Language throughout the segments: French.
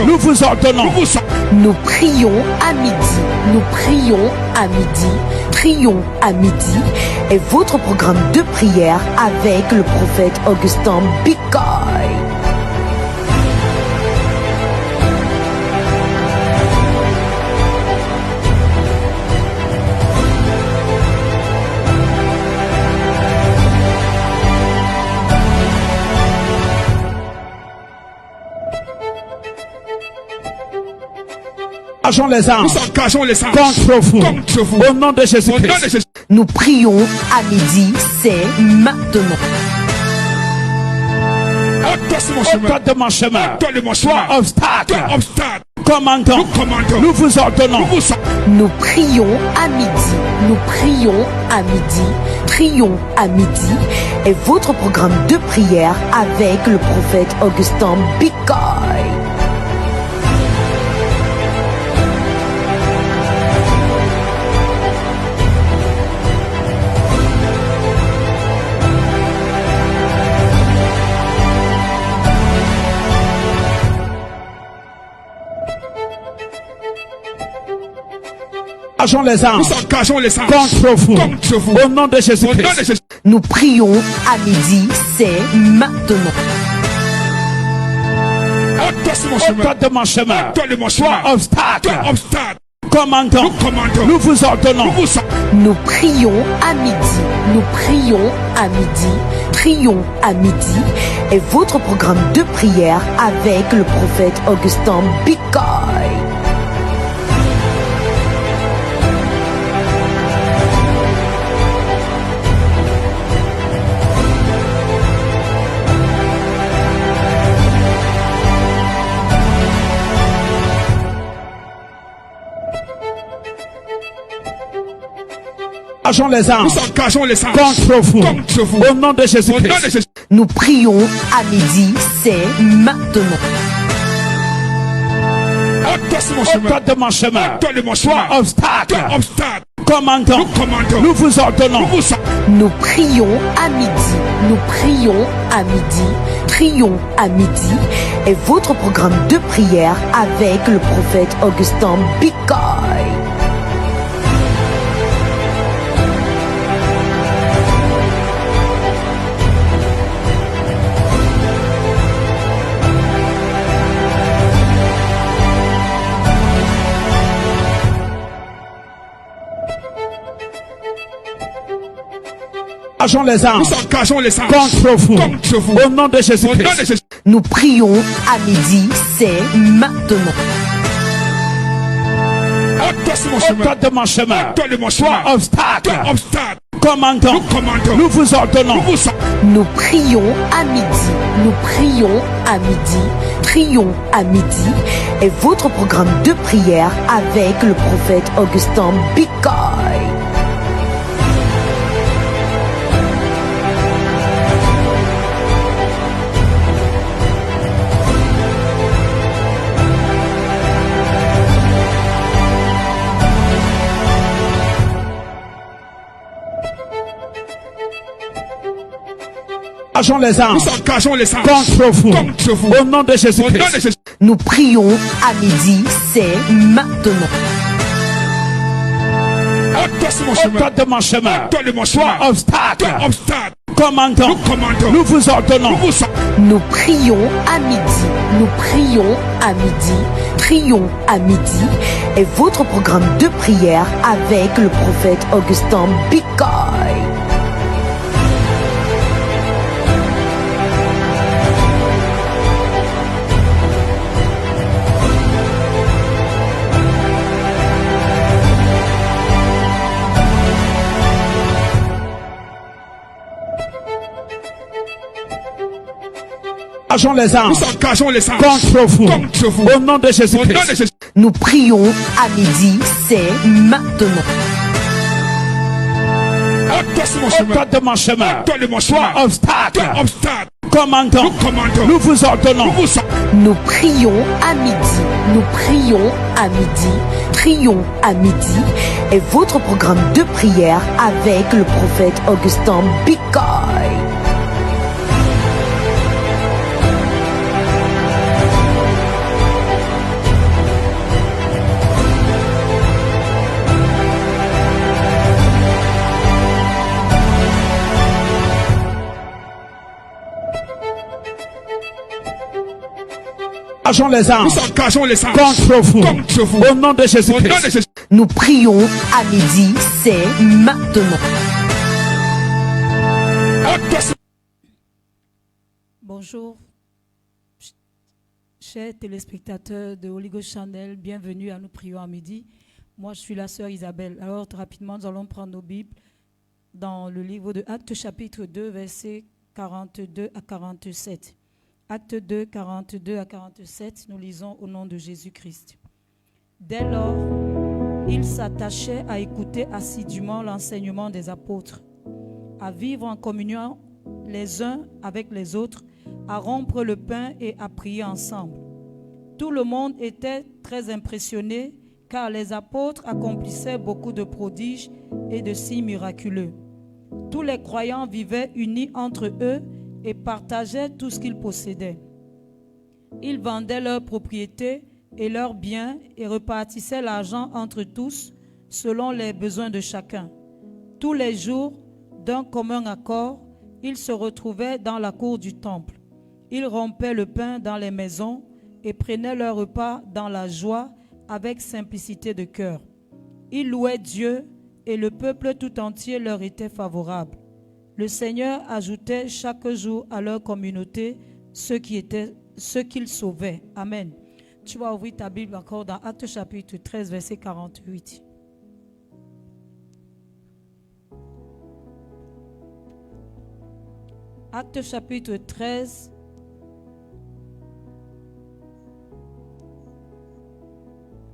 nous vous ordonnons. Nous prions à midi. Nous prions à midi. Prions à midi est votre programme de prière avec le prophète Augustin Bicoy. Nous engageons les anges contre vous. Au nom de Jésus-Christ. Nous prions à midi, c'est maintenant. Ôte de mon chemin. Toi, obstacle. Commandons. Nous vous ordonnons. Nous prions à midi. Nous prions à midi. Prions à midi est votre programme de prière avec le prophète Augustin Bicoy. Les anges. Nous engageons les anges contre vous. Au nom de Jésus-Christ. Nous prions à midi, c'est maintenant. Ôte de mon chemin. Toi, obstacle. Commandons. Nous vous ordonnons. Nous prions à midi. Nous prions à midi. Prions à midi est votre programme de prière avec le prophète Augustin Bicoy. Les anges. Nous engageons les anges contre vous. Au nom de Jésus-Christ. Nous prions à midi, c'est maintenant. Ôte de mon chemin. Toi, obstacle. Commandons. Nous vous ordonnons. Nous prions à midi. Nous prions à midi. Prions à midi est votre programme de prière avec le prophète Augustin Bicoy. Les anges. Nous engageons les anges contre vous. Au nom de Jésus-Christ. Nous prions à midi, c'est maintenant. Ôte de mon chemin. Toi, obstacle. Commandons. Nous vous ordonnons. Nous prions à midi. Nous prions à midi. Prions à midi est votre programme de prière avec le prophète Augustin Bicoy. Les anges. Nous engageons les anges contre vous. Au nom de Jésus-Christ. Nous prions à midi, c'est maintenant. Ôte de mon chemin. Toi, obstacle. Commandons. Nous vous ordonnons. Nous prions à midi. Nous prions à midi. Prions à midi est votre programme de prière avec le prophète Augustin Bicoy. Les anges. Nous engageons les anges contre vous. Au nom de Jésus-Christ. Nous prions à midi, c'est maintenant. Ôte de mon chemin. Toi, obstacle. Commandons. Nous vous ordonnons. Nous prions à midi. Nous prions à midi. Prions à midi est votre programme de prière avec le prophète Augustin Bicoy. engageons les anges contre vous. Au nom de Jésus-Christ. Nous prions à midi, c'est maintenant. Bonjour, chers téléspectateurs de Holy Ghost Channel, bienvenue à Nous prions à midi. Moi, je suis la sœur Isabelle. Alors, rapidement, nous allons prendre nos Bibles dans le livre de Actes chapitre 2, versets 42 à 47. Acte 2, 42 à 47, nous lisons au nom de Jésus-Christ. Dès lors, ils s'attachaient à écouter assidûment l'enseignement des apôtres, à vivre en communion les uns avec les autres, à rompre le pain et à prier ensemble. Tout le monde était très impressionné car les apôtres accomplissaient beaucoup de prodiges et de signes miraculeux. Tous les croyants vivaient unis entre eux et partageaient tout ce qu'ils possédaient. Ils vendaient leurs propriétés et leurs biens et repartissaient l'argent entre tous selon les besoins de chacun. Tous les jours, d'un commun accord, ils se retrouvaient dans la cour du temple. Ils rompaient le pain dans les maisons et prenaient leur repas dans la joie avec simplicité de cœur. Ils louaient Dieu et le peuple tout entier leur était favorable. Le Seigneur ajoutait chaque jour à leur communauté ceux qu'il sauvait. Amen. Tu vas ouvrir ta Bible encore dans Actes chapitre 13, verset 48. Actes chapitre 13.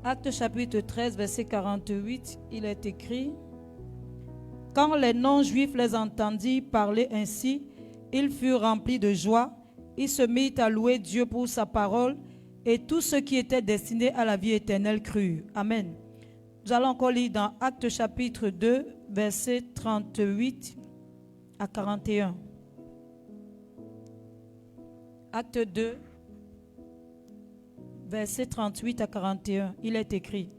Actes chapitre 13, verset 48, il est écrit: quand les non-juifs les entendirent parler ainsi, ils furent remplis de joie. Ils se mirent à louer Dieu pour sa parole et tous ceux qui étaient destinés à la vie éternelle crurent. Amen. Nous allons encore lire dans Actes chapitre 2, verset 38 à 41. Acte 2, verset 38 à 41. Il est écrit: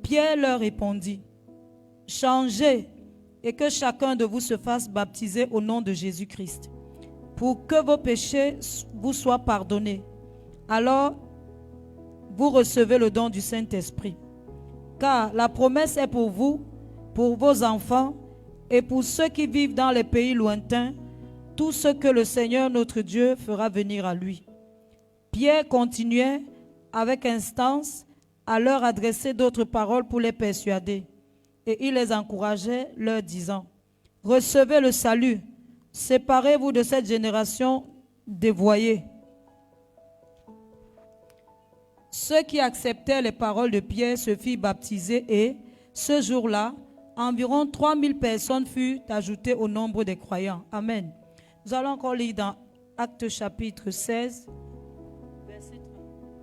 Pierre leur répondit: changez et que chacun de vous se fasse baptiser au nom de Jésus-Christ, pour que vos péchés vous soient pardonnés. Alors, vous recevez le don du Saint-Esprit. Car la promesse est pour vous, pour vos enfants et pour ceux qui vivent dans les pays lointains, tout ce que le Seigneur notre Dieu fera venir à lui. Pierre continuait avec instance à leur adresser d'autres paroles pour les persuader. Et il les encourageait, leur disant: recevez le salut, séparez-vous de cette génération dévoyée. Ceux qui acceptaient les paroles de Pierre se firent baptiser et, ce jour-là, environ 3000 personnes furent ajoutées au nombre des croyants. Amen. Nous allons encore lire dans Actes chapitre 16, verset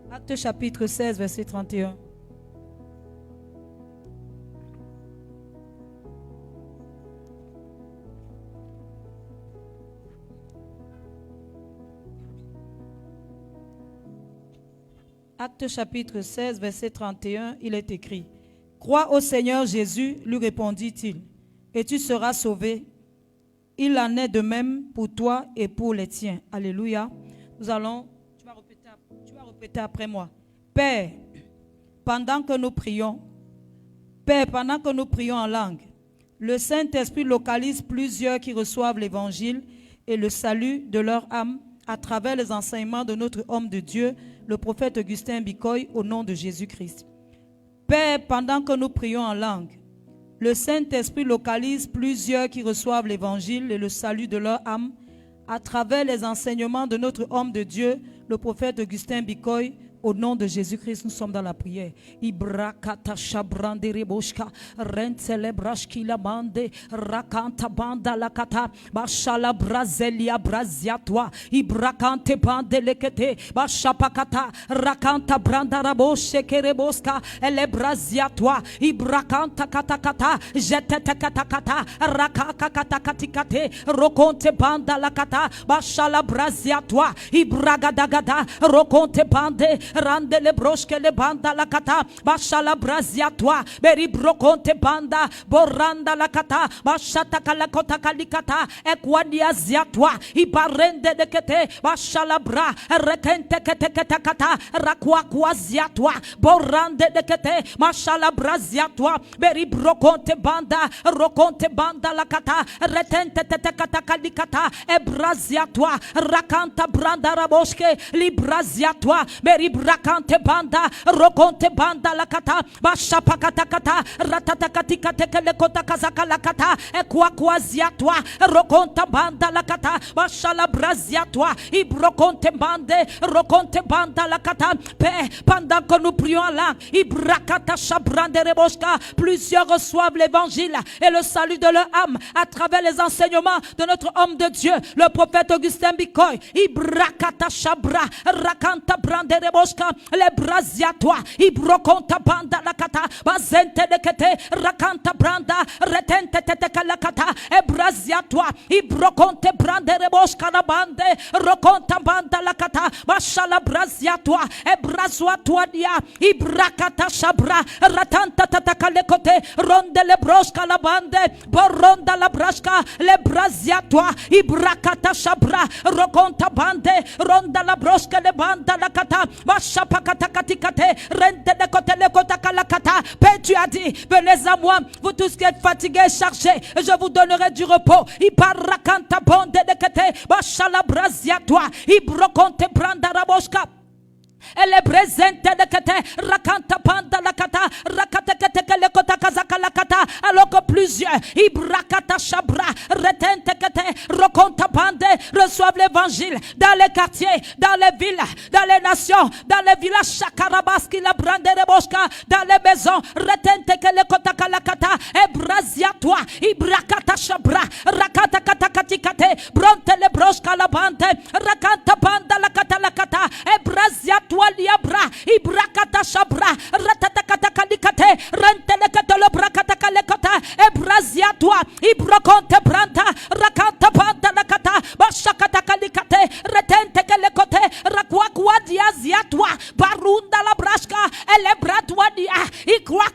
30. Actes chapitre 16, verset 31. Actes chapitre 16, verset 31, il est écrit: crois au Seigneur Jésus, lui répondit-il, et tu seras sauvé. Il en est de même pour toi et pour les tiens. Alléluia. Nous allons, tu vas répéter après moi. Père, pendant que nous prions en langue, le Saint-Esprit localise plusieurs qui reçoivent l'évangile et le salut de leur âme à travers les enseignements de notre homme de Dieu, le prophète Augustin Bicoy, au nom de Jésus-Christ. Père, pendant que nous prions en langue, le Saint-Esprit localise plusieurs qui reçoivent l'évangile et le salut de leur âme à travers les enseignements de notre homme de Dieu, le prophète Augustin Bicoy. Au nom de Jésus-Christ, nous sommes dans la prière. Ibrakata shabrande reboshka, rentelebrashki la bande, rakanta banda la kata, bashala brazelia braziatwa, ibrakante bande lekete, bashapakata, rakanta branda raboshe kereboska, ele braziatwa, ibrakanta katakata, jetete katakata, rakaka katakatikate, rokonte banda la kata, bashala braziatwa, ibragadagada, rokonte bande, rande le broche le banda la kata, bashala brazia toi, beri broconte banda, boranda la kata, bashata kalakota kalikata, ekwadia zia toi, ibarende de kete, bashala bra, rekente kete kete kata, rakwa kwa zia toi, borande de kete, mashala brazia toi, beri broconte banda, roconte banda la kata, retente tete kata kalikata, ebrazia toi, rakanta branda raboshke, librazia toi, beri brakante banda, roconte banda la kata, bashapa kata kata, ratata katika tekele kota kazaka la kata, ekwa zia toi, roconta banda la kata, bashala brazia toi, ibroconte bande, roconte banda la kata, pendant que nous prions là, ibrakata shabrande reboshka, plusieurs reçoivent l'évangile et le salut de leur âme à travers les enseignements de notre homme de Dieu, le prophète Augustin Bikoy, ibrakata shabra, rakanta brande reboshka, les brazia toi, ibroconta banda la kata, bazente de kete, rakanta branda, retente tete kalakata, ebrazia toi, ibroconte brande reboshka la bande, roconta banda la kata, bashala brazia toi, ebrazwa toi dia, ibrakata shabra, ratanta tata kalekote, ronde le broshka la bande, boronda la brashka, le brazia toi, ibrakata shabra, roconta bande, ronda la broshka le banda la kata, bashapa kata katikate, rente de kote le kota kalakata. Père, tu as dit, venez à moi, vous tous qui êtes fatigués et chargés, et je vous donnerai du repos. Ibarakanta bonde de kete, bashala brazia toi, ibrokonte branda raboshka. Elle est présente de kete, rakanta panda la kata, rakata kete kele kota kazaka la kata, alors que plusieurs, ibrakata shabra, retente kete, rokonta pande, reçoivent l'évangile dans les quartiers, dans les villes, dans les nations, dans les villages, shakarabaski la brande reboshka, dans les maisons, retente kele kota kala kata, ebrazia toi, ibrakata shabra, rakata kata katikate, bronte le broshka la bande, rakanta panda la kata, ebrazia toi liabra, ibrakata shabra, ratata kata kalikate, rentele kata le brakata kalekata, ebrazia toi, ibrokonte branta, rakanta panda la kata, bashakata kalikate, retente kalekote, rakwa diazia toi, barunda la brashka, elebratwa dia, ikwa,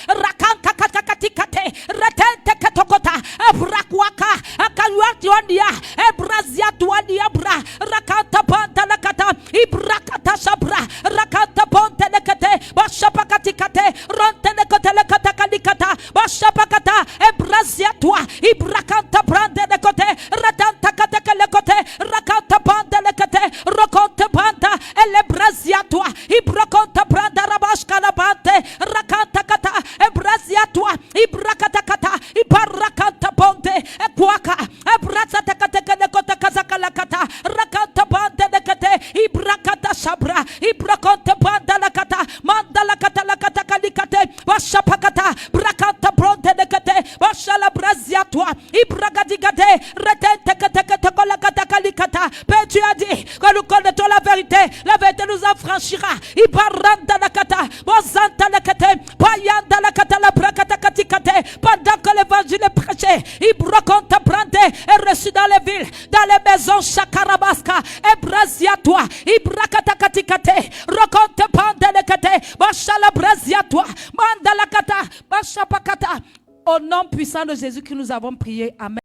rakanta kata katikate, retente katokota, ebrakwaka, akayua dia, ebrazia toi liabra, rakanta panda la kata, ibrakata shabra, rakata ponte lekete, bashapakati kate, ronte lekote lekata kalikata, bashapakata, ebrazia toi, ibrakanta brande lekote, ratanta kate lekote, rakata bande lekete, rokonte banda, elebrazia toi, ibrokonte branda rabashka la bande, rakanta kata, ebrazia toi, ibrakata kata, ibarakanta bonde, ekwaka, ebrazata kate lekote kazaka la kata, rakanta bande lekete, ibrakata shabra, ibrakonte banda la kata, manda la kata kalikate, bashapakata, brakanta bronte lekete, bashala brazia toi, ibragadigate, retente kete kola kata kalikata. Père, tu as dit que nous connaissons la vérité nous affranchira, ibaranda la kata, bozanta la kate, payanda la kata la brakata katikate, pendant que l'évangile est prêché, ibrokonte brande est reçu dans les villes, dans les maisons, shakarabaska, ebrazia toi, ibrakata katikate, rokonte pande lekete, bashala brazia toi, manda la kata, bashapakata. Au nom puissant de Jésus que nous avons prié. Amen.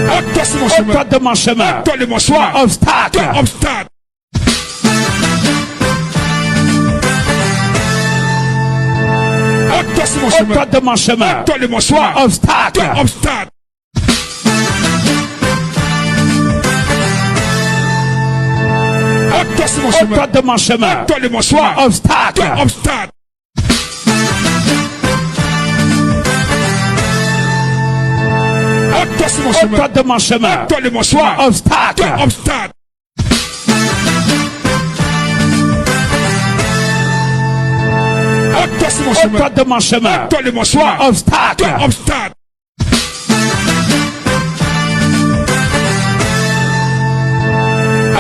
Ôte-toi de mon chemin. Toi, obstacle. Ôte-toi de mon chemin. Toi, obstacle. Ôte-toi de mon chemin. Toi, obstacle. Ôte-toi de mon chemin. Toi, obstacle. Ôte-toi de mon chemin. Toi, obstacle.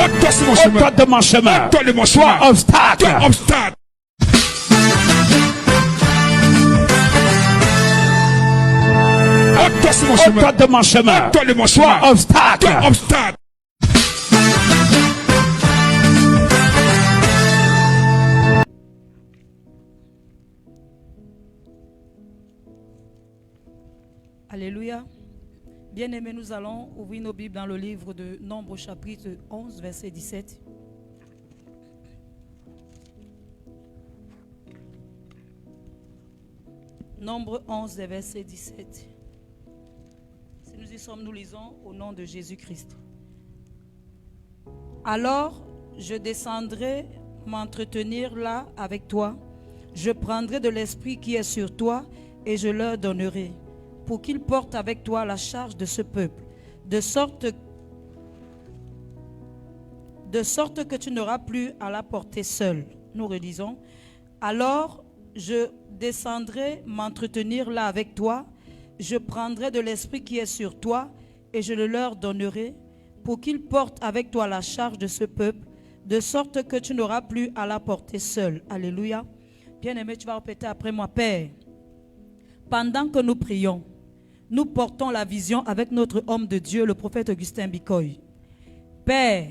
Ôte-toi de mon chemin. Toi, obstacle. Ôte-toi de mon chemin. Toi, obstacle. Alléluia. Bien-aimés, nous allons ouvrir nos Bibles dans le livre de Nombre chapitre 11, verset 17. Nombre 11, verset 17. Si nous y sommes, nous lisons au nom de Jésus-Christ. Alors, je descendrai m'entretenir là avec toi. Je prendrai de l'esprit qui est sur toi et je leur donnerai, pour qu'ils portent avec toi la charge de ce peuple, de sorte que tu n'auras plus à la porter seul. Nous relisons. Alors, je descendrai m'entretenir là avec toi, je prendrai de l'esprit qui est sur toi et je le leur donnerai, pour qu'ils portent avec toi la charge de ce peuple, de sorte que tu n'auras plus à la porter seul. Alléluia. Bien-aimé, tu vas répéter après moi. Père, pendant que nous prions, nous portons la vision avec notre homme de Dieu, le prophète Augustin Bikoy. Père,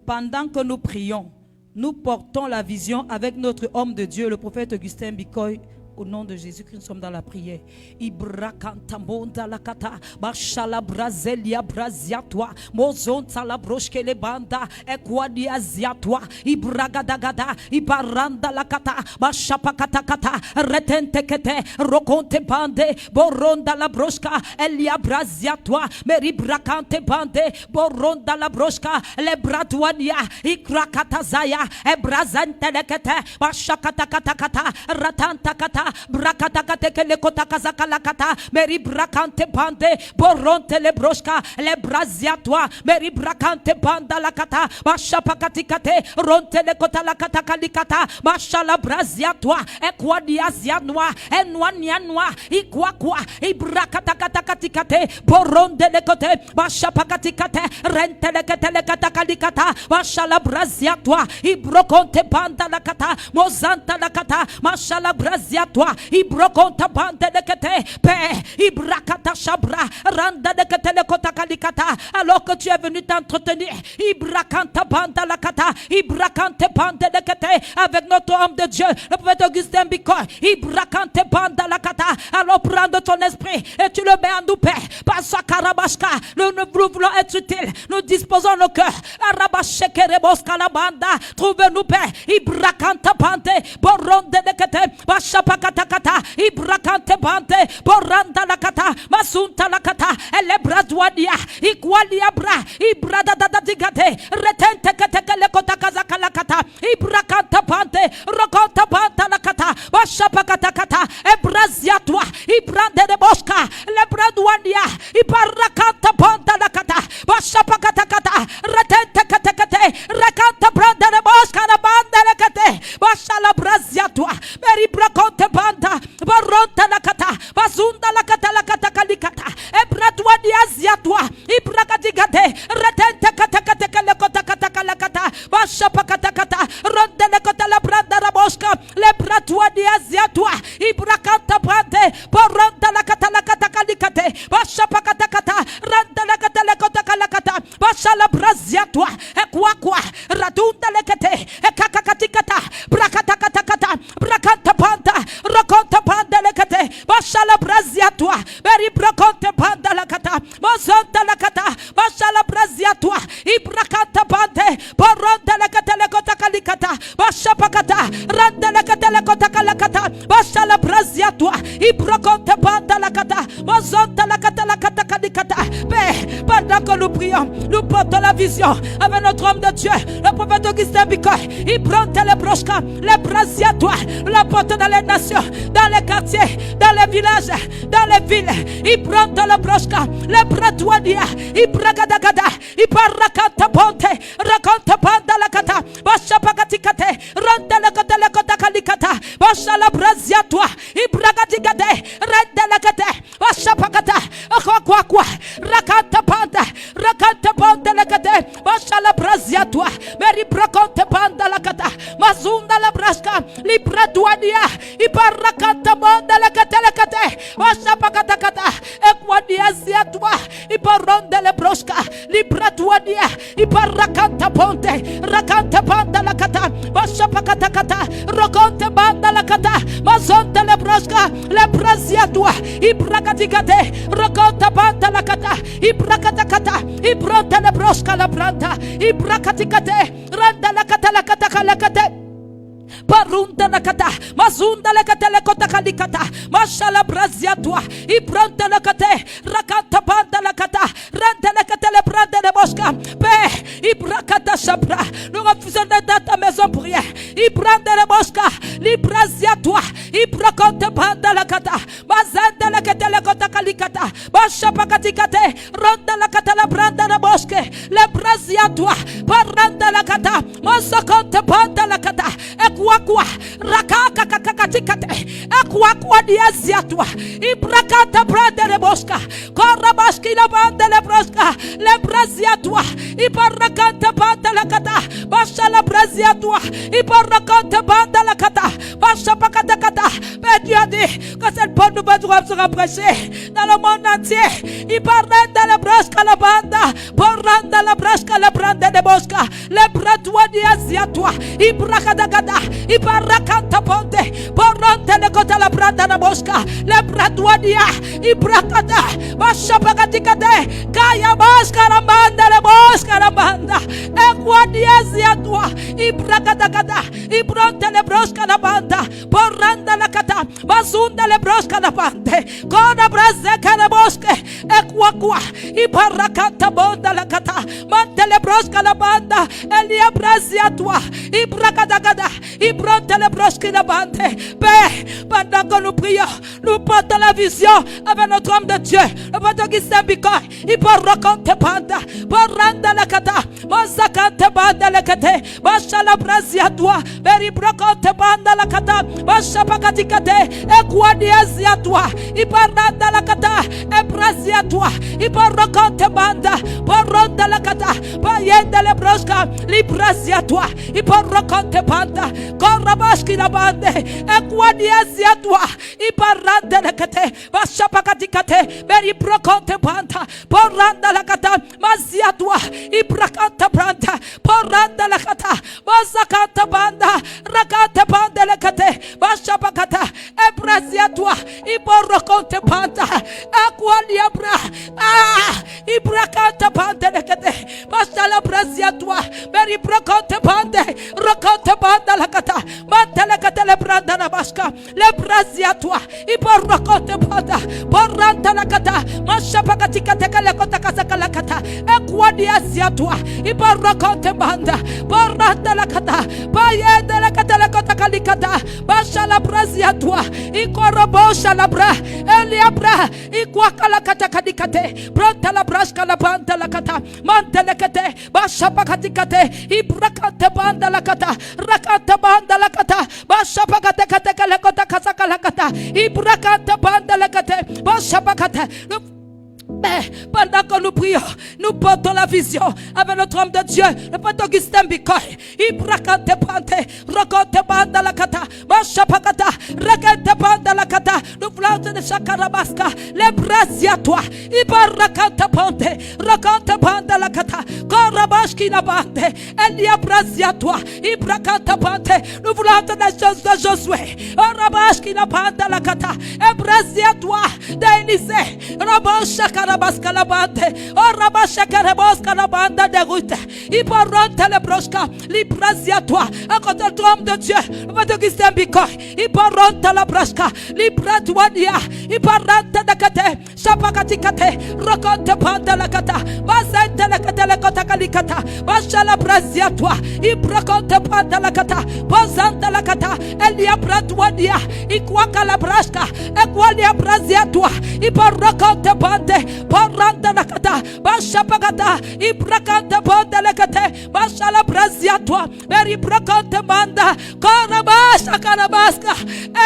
pendant que nous prions, nous portons la vision avec notre homme de Dieu, le prophète Augustin Bikoy. Au nom de Jésus-Christ, nous sommes dans la prière. Ibrakantamonda la kata, Bashala Brazelia Braziatwa, Mozonta la broshkele banda, Ekwadia Ziatwa, Ibragadagada, Ibaranda la kata, Bashapakata kata, Retentekete, Rokonte bande, Boronda la broshka, Elia Braziatwa, Meribrakante bande, Boronda la broshka, Lebradwania, Ikrakatazaya, Ebrazantelekete, Bashakata kata kata, Ratanta kata, Brakatakate kele kotakazaka la kata, Meri brakante bande, Boronte le broshka, le braziatwa, Meri brakante banda la kata, Bashapakatikate, Ronte le kota la kata kalikata, Bashala braziatwa, Ekwadiazianwa, Enwanianwa, Ikwakwa, Ibrakatakatikate, Boronde le kote, Bashapakatikate, Rente le kete le kata kalikata, Bashala braziatwa, Ibrokonte banda la kata, Mozanta la kata, Mashala braziatwa, Ibrokonta bande le kete, Pe, Ibrakata shabra, Randa le kete le kota kalikata, alors que tu es venu t'entretenir, Ibrakanta banda la kata, Ibrakante bande le kete, avec notre homme de Dieu, le prophète Augustin Bikoy, Ibrakante banda la kata, alors prends de ton esprit et tu le mets en nous, Père, par sa karabashka, nous voulons être utiles, nous disposons nos cœurs, Arabashekereboska la banda, trouve-nous, Père, Ibrakanta bande, Boronde le kete, Bashapakatakata, Ibrakante bande, Boranda la kata, Masunta la kata, Elebradwania, Igualia bra, Ibrada da digate, Retente kete le kota kazaka la kata, Ibrakanta bande, Rokonta banda la kata, Bashapakatakata, Ebraziatwa, Ibrande de Bosca, Lebradwania, Ibarakanta banda la kata, Bashapakatakata, Retente kete, Rekanta brande de Bosca la banda la kate, Bashala braziatwa, Meri brakonte banda, Baronta la kata, Bazunda la kata kalikata, Ebradwa diaziatwa, Ibrakadigate, Retente kate le kota kata, Bashapakatakata, Ronde le kota la branda la bosca, Lebradwa diaziatwa, Ibrakanta brande, Baronta la kata kalikate, Bashapakatakata, Randa la kota kalakata, Bashala braziatwa, Ekwakwa, Radunda le kete, Ekakatikata, Brakatakata, Brakanta panda, Rokonta panda le kate, Bashala braziatwa, Meri brakonte panda la kata, Mozonta la kata, Bashala braziatwa, Ibrakanta pande, Boronda le kate le kota kalikata, Bashapakata, Randa le kate le kota kalakata, Bashala braziatwa, Ibrokonte panda la kata, Mozonta la kata kalikata. Père, pendant que nous prions, nous portons la vision avec notre homme de Dieu, le prophète Augustin Bikoy. Il prend les brochkas, les braziatoires, la porte dans les nations, dans les quartiers, dans les villages, dans les villes. Il prend les brochkas, les bradouania, il bragadagada, il parakata ponte, raconte panda la kata, bashapakatikate, rende la kota kalikata, bashala braziatoa, il bragadigade, rende la kate, bashapakata, quoi, rakata panda la kate, bashala braziatoa, meri braconte panda la kata, mazunda la braska, libra douania, ibarakata panda la kate, bashapakata kata, Ibraquadia ziatwa, Ibaronde le brosca, Libratuadia, Ibarakanta ponte, Rakanta banda la kata, Bashapakata kata, Rokonte banda la kata, Mazonte le brosca, le braziatwa, Ibrakatikate, Rokonta banda la kata, Ibrakatakata, Ibronte le brosca la branta, Ibrakatikate, Randa la kata la kata la kata. Parunda la kata, mazunda la kata la kota kalikata, mashala brazia tua, ibranda la kate, rakata banda la kata, randa la kata la branda de mosca, pe, ibrakata sabra, nous refusons d'être dans ta maison pour rien, ibranda la mosca, librazia tua, ibrakota banda la kata, mazanda la kata la kota kalikata, mashapakati kate, randa la kata la branda de mosque, le brazia tua, paranda la kata, masakonte banda la kata, Ekwa rakaka kakakatikate ekwa diaziatwa ibrakata brande le bosca korabaski la bande le brosca le braziatwa ibarakata bande la kata basha la braziatwa ibarakata bande la kata basha pakata kata. Mais Dieu a dit que cette bonne nouvelle sera prêchée dans le monde entier. Ibaranda la brosca la banda poranda la brosca la brande de bosca le bratwa diaziatwa ibrakata kata Ibarakanta ponte, porante le kota la branda na mosca, le bradwania, ibrakata, bashapakatikate, kaya mosca la banda, le mosca la banda, equadiazia tua, ibrakata, ibronte le brosca la banda, poranda la kata, bazunda le brosca la bande, kona brazeca la mosche, equaqua, ibarakanta bonda la kata, mante le brosca la banda, elia brazia tua, ibrakata, Ibronte le brosque la bande. Père, pendant que nous prions, nous portons la vision avec notre homme de Dieu. Le pâteur qui s'est bicor, il peut raconter banda, pour rendre la kata, Monsakante banda la kate, Mashala brazia toi, Meri broconte banda la kata, Mashapakati kate, Equadiazia toi, il peut rendre la kata, Ebrazia toi, il peut raconter banda, pour rendre la kata, Payende le brosca, Librazia toi, il peut raconter banda. Korabaski la bande, Equadiazia toi, Ibaranda la kate, Mashapakati kate, Meri broconte banda, Poranda la kata, Mazia toi, Ibrakanta branda, Poranda la kata, Mazakanta banda, Rakata banda la kate, Mashapakata, Ebrazia toi, Iboroconte banda, Aqualiabra, Ibrakanta banda la kate, Mashala brazia toi, Meri broconte bande, Roconte banda la kata, Mantele kate le branda la basca, le brazia toi, Iboroconte banda, Poranda la kata, Mashapakati kate kalekota kasaka la kata, Equadiazia toi, Iboroconte banda, Poranda la kata, Payende la kata la kota kalikata, Bashala brazia toi, Ikorobosha la bra, Eliabra, Iquaka la kata kadikate, Pronta la brasca la banda la kata, Mantele kate, Bashapakati kate, Ibrakante banda la kata, Rakata banda la kata, Bashapakate kate kalekota kasaka la kata, Ibrakante banda la kate, Bashapakate. Mais pendant que nous prions, nous portons la vision avec notre homme de Dieu, le pâteur Augustin Bicoy. Ibrakante pante, Rokote banda la kata, Mashapakata, Rekente banda la kata, nous voulons de Chakarabaska, les brazia toi, Ibarakante pante, Rokote banda la kata, Korabaski la bande, Elia brazia toi, Ibrakante pante, nous voulons de la chose de Josué, Orabaski la banda la kata, Ebrazia toi, Denise, Robosha Karabaska la bande, Orabasha Karabaska la bande de route, Ibaronte le brosca, Librazia toi, à côté de homme de Dieu, le pâteur Augustin Bicoy, Ibaronte la brosca, Libradouania, Ibarante de kate, Chapakati kate, Rokonte bande la kata, Mazente la kate la kota kalikata, Bashala brazia toi, Ibrakonte bande la kata, Posante la kata, Elia Bradouania, Iquaka la brasca, Equalia brazia toi, Ibarokonte bande, Poranda la kata, Bashapakata, Ibrakante bande la kate, Bashala Brazia toi. Beri Brokante Manda. Karabasha Karabaska.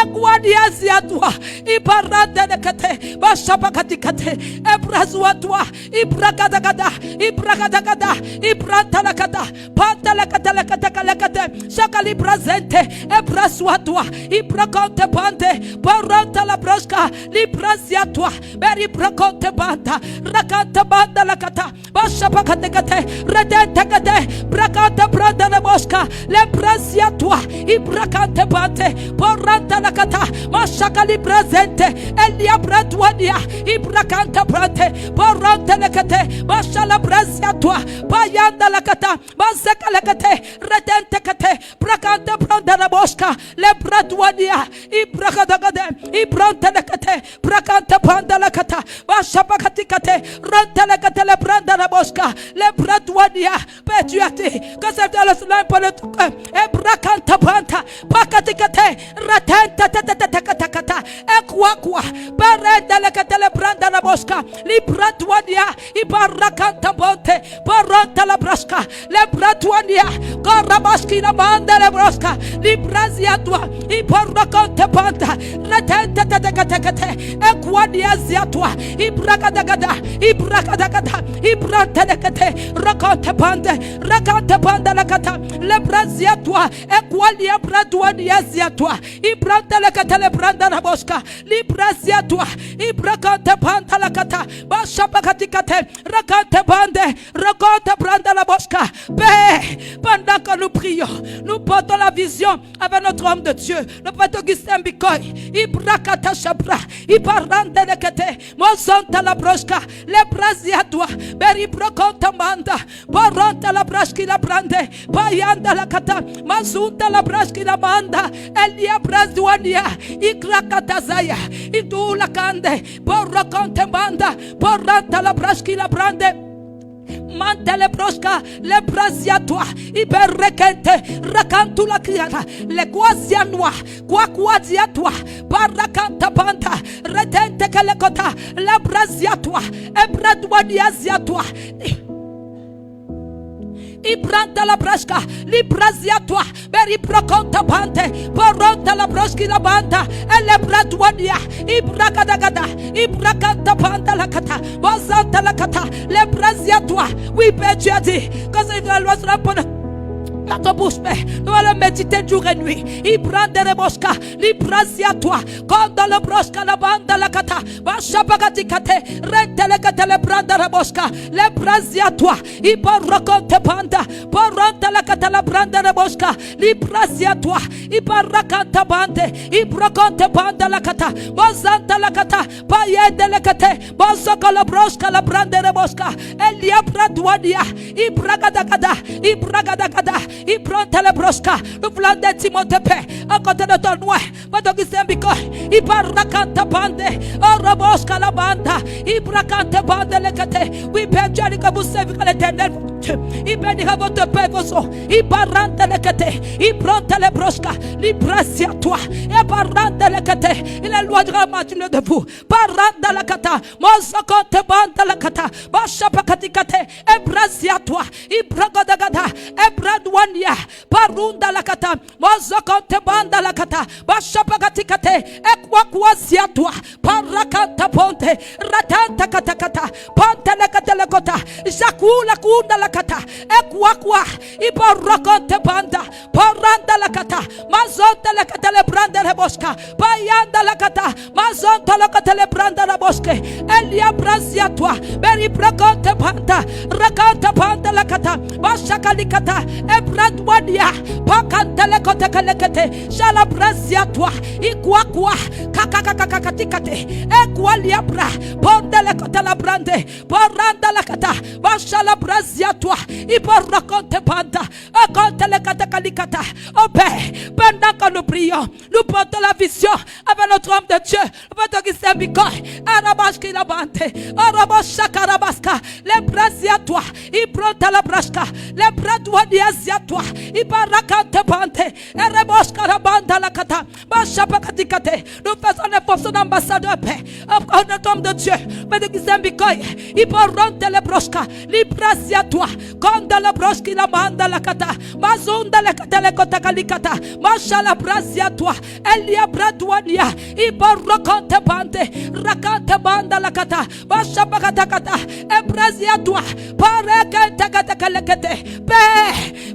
Ekwadia Zia toi. Ibarande Nekate. Bashapakatikate. Ebrazua toi. Ibrakadagada. Ibrakadagada. Ibrantalakada. Pantalakatalakatalakate. Shakali Brazente. Ebrasua toi. Ibrakante Pante. Baranta la Brosca. Librazia toi. Beri Brokante Banda. Rakanta Banda Lakata. Bashapakatekate. Redentekate. Brakante Branda la Mosca. Lebrazia toi. Ibrakante Pante. Boranta Lakata. Mashakali Brazente. Elia Bradwania. Ibrakante Prante. Borante Lekate. Mashala Brazia toi. Payanda Lakata. Masaka Lekate. Redentekate. Brakante Branda la Mosca. Lebradwania. Ibrakadagade. Ibrante Lekate. Brakante Panda Lakata. Mashapakatikate. Rante Lekate. Le Branda la Mosca. Lebradwania. Pétuati. Que c'est dans le soleil pour le tout. Ebrakante Panta. Pakatikate. Ratente. Tatatakata. Ekwa. Barenda Lekate. Le Branda la Mosca. Libradwania. Ibarakanta Ponte. Baranta la Brasca. Lebradwania. Gorabaski la Banda la Brasca. Librazia toi. Ibarakante Panta. Ratente. Tatatakata. Ekwania zia toi. Ibrakadagada. Ibrakadagada. Ibrante Lekate. Rakante Pande. Rakante Panda Lakata. Lebrazia toi. Ekwalia Bradwania zia toi. Ibrante Lekate. Le Branda la Mosca. Librazia toi. Ibrakante Panda Lakata. Bashapakatikate. Rakante Pande. Rakante Branda la Mosca. Pendant que nous prions, nous portons la vision avec notre homme de Dieu, le Père Augustin Bikoy. Ibrakata Shabra. Ibarante Lekate. Mozonta la Brosca. Lebrazia toi. Beri Brokonta Manda. Boronta la Braski la Brande. Payanda la Kata. Mazunta la Braski la Manda. Elia Brazwania. Ikrakatazaya. Idu la Kande. Borokonte Manda. Boranta la Braski la Brande. Mantele brosca, le brazia toi, iberrekente, racantu la criada, le guazia noa, quaquazia toi, barracanta panta, retente que le cota, la brazia toi, ebradwaniazia toi. Ibranta la brasca, librazia toi, beri proconta pante, poronta la broschi la banda, ele bradwania, ibrakadagada, ibrakanta panta la kata, bozanta la kata, le brazia toi, oui, Père, tu as dit, quand c'est la loi sera pour notre bouche, nous allons méditer jour et nuit. Ibrande de Mosca, librazia toi, quand dans le brosca la banda la kata, bashapagati kate, rente le kate le branda la mosca, le brazia toi, ibarraconte panda, poranta la kata la branda la mosca, librazia toi, ibarracanta bande, ibraconte panda la kata, bozanta la kata, payende le kate, bozoka la brosca la branda la mosca, elia bradwania, ibragadagada, ibragadagada. Il prend la brosca, nous voulons des Timothée paix, à côté de ton noir, pas de Gisembiko, il parle canta bande, oh robosca la banda, il bracante bande le kate, oui, Père Dieu, que vous savez que l'éternel, il bénira votre paix, vos os, il barrante le kate, il prend la brosca, il brasse à toi, et barrante le kate, il est loin de ramasser de vous, barrante la kata, monsocante bande la kata, bachapakatikate, et brasse à toi, il bragadagada, et bradouan. Parunda la kata, mozokonte banda la kata, bashapagatikate, ekwakwazia toi, parakanta ponte, ratanta katakata, ponte la kata la kota, jakula kunda la kata, ekwakwa, ibarakonte banda, paranda la kata, mazonte la kata le branda la bosca, payanda la kata, mazonte la kata le branda la bosque, elia brazia toi, beri brakonte banda, rakanta banda la kata, bashakalikata, Bradwania, Pakantele Kotekalekete, Shalabrazia toi, Iquaqua, Kakakakatikate, Equaliabra, Pondele Kotelabrande, Poranda la Kata, Bashalabrazia toi, Iborraconte Panda, Acontele Katakalikata, Obé, pendant que nous prions, nous portons la vision avec notre homme de Dieu, votre Gisembikoy, Arabashki la Bante, Arabashaka Rabaska, les Brazia toi, Ibronta la Brashka, les Bradwania. toi. Ibarakante bande. Erebosh karabanda la kata. Bashapakatikate. Nous faisons les forces d'ambassadeur paix. Au nom de Dieu. Bédikizembikoy. Ibaronte le broshka. Librasia toi. Konda la broshki la manda la kata. Mazunda la kata le kota kalikata. Mashala brasia toi. Elia bradwania. Ibarokonte bande. Rakante banda la kata. Bashapakatakata. Ebrasia toi. Parekente kata kalekete. Pe.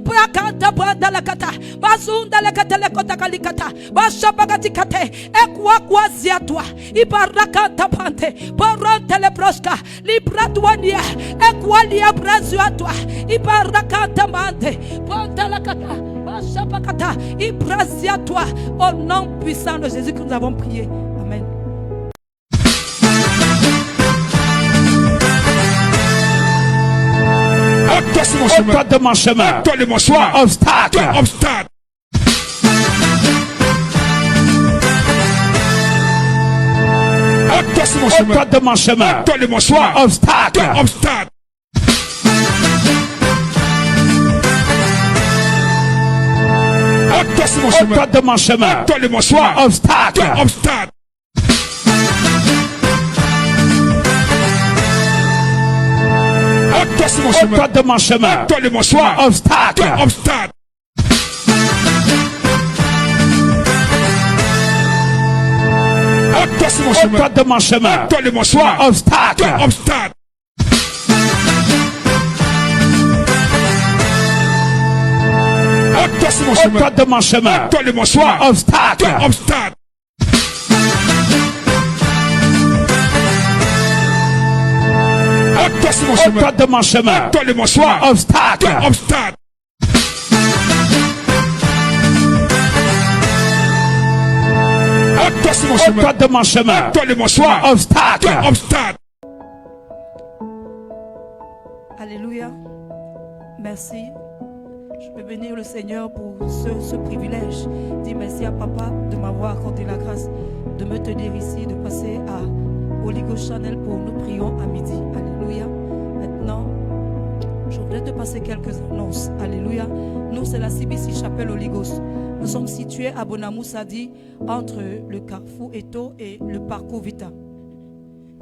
Prakanta banda la kata. Mazunda la kata le kota kalikata. Bashapakatikate. Ekwa kwazia toi. Ibarakanta bande. Paronte le broshka. Libradwania. Ekwalia brazia toi. Ibarakanta bande. Ponta la kata. Bashapakata. Ibrazia toi. Au nom puissant de Jésus que nous avons prié. Amen. Ôte-toi de mon chemin. Toi obstacle. Ôte-toi de mon chemin. Toi obstacle. Ôte-toi de mon chemin. Toi obstacle. Ôte-toi de mon chemin. Toi obstacle. Ôte-toi de mon chemin. Toi obstacle. Ôte-toi de mon chemin. Toi obstacle. Ôte-toi de mon chemin. Toi obstacle. Ôte-toi de mon chemin. Toi obstacle. Alléluia. Merci. Je peux bénir le Seigneur pour ce privilège. Dis merci à Papa de m'avoir accordé la grâce de me tenir ici, de passer à Holy Ghost Channel pour nous prions à midi. Alléluia. Maintenant, je voudrais te passer quelques annonces. Alléluia. Nous, c'est la CBC Chapelle Holy Ghost. Nous sommes situés à Bonamoussadi, entre le carrefour Eto et le parcours Vita.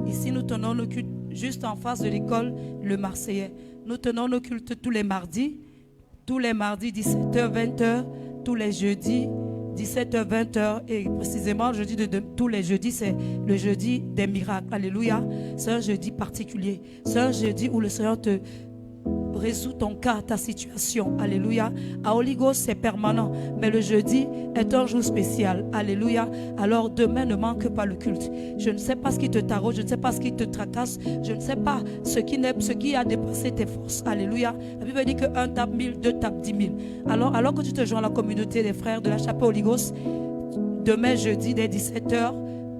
Ici, nous tenons nos cultes juste en face de l'école Le Marseillais. Nous tenons nos cultes tous les mardis 17h, 20h, tous les jeudis 17h, 20h et précisément jeudi tous les jeudis, c'est le jeudi des miracles. Alléluia. C'est un jeudi particulier. C'est un jeudi où le Seigneur te résout ton cas, ta situation. Alléluia. À Holy Ghost, c'est permanent. Mais le jeudi est un jour spécial. Alléluia. Alors demain, ne manque pas le culte. Je ne sais pas ce qui te taraude, je ne sais pas ce qui te tracasse, je ne sais pas ce qui a dépassé tes forces. Alléluia. La Bible dit que 1 tape 1000, 2 tape 10 000. Alors que tu te joins à la communauté des frères de la Chapelle Holy Ghost, demain jeudi dès 17h